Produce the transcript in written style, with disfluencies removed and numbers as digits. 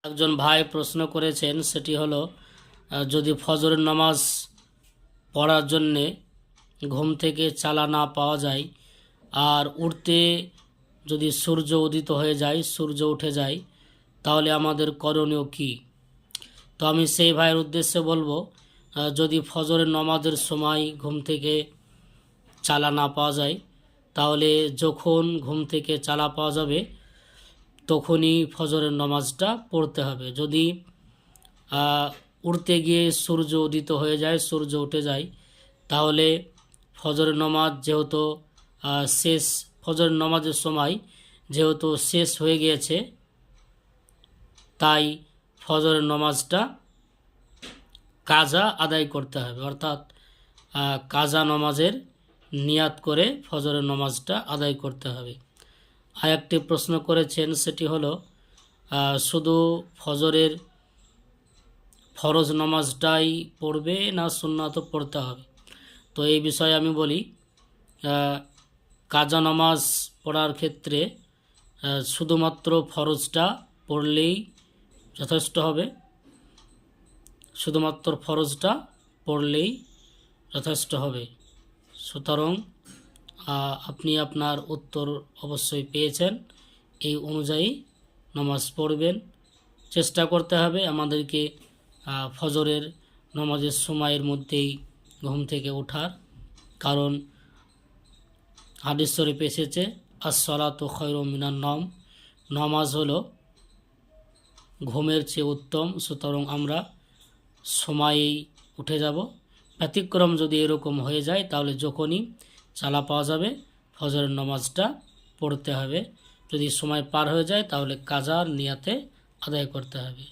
একজন ভাই প্রশ্ন করেছেন, সেটি হলো যদি ফজরের নামাজ পড়ার জন্যে ঘুম থেকে চালা না পাওয়া যায় আর উঠতে যদি সূর্য উদিত হয়ে যায়, সূর্য উঠে যায়, তাহলে আমাদের করণীয় কী? তো আমি সেই ভাইয়ের উদ্দেশ্যে বলবো, যদি ফজরের নামাজের সময় ঘুম থেকে চালা না পাওয়া যায়, তাহলে যখন ঘুম থেকে চালা পাওয়া যাবে তখনই ফজরের নামাজটা পড়তে হবে। যদি উঠতে গিয়ে সূর্য উদিত হয়ে যায়, সূর্য উঠে যায়, তাহলে ফজরের নামাজ যেহেতু শেষ, ফজরের নামাজের সময় যেহেতু শেষ হয়ে গিয়েছে, তাই ফজরের নামাজটা কাজা আদায় করতে হবে, অর্থাৎ কাজা নামাজের নিয়াত করে ফজরের নামাজটা আদায় করতে হবে। আর একটি প্রশ্ন করেছেন, সেটি হলো শুধু ফজরের ফরজ নামাজটাই পড়বে না সুন্নাতও পড়তে হবে? তো এই বিষয়ে আমি বলি, কাজা নামাজ পড়ার ক্ষেত্রে শুধুমাত্র ফরজটা পড়লেই যথেষ্ট হবে, শুধুমাত্র ফরজটা পড়লেই যথেষ্ট হবে। সুতরাং আপনি আপনার উত্তর অবশ্যই পেয়েছেন, এই অনুযায়ী নামাজ পড়বেন। চেষ্টা করতে হবে আমাদেরকে ফজরের নামাজের সময়ের মধ্যেই ঘুম থেকে ওঠার, কারণ হাদিস শরীফে এসেছে আস-সালাতু খায়রুম মিনান নওম, নামাজ হলো ঘুমের চেয়ে উত্তম। সুতরাং আমরা সময়েই উঠে যাব। ব্যতিক্রম যদি এরকম হয়ে যায়, তাহলে যখনই চালা পাওয়া যাবে ফজরের নামাজটা পড়তে হবে। যদি সময় পার হয়ে যায়, তাহলে কাজার নিয়াতে আদায় করতে হবে।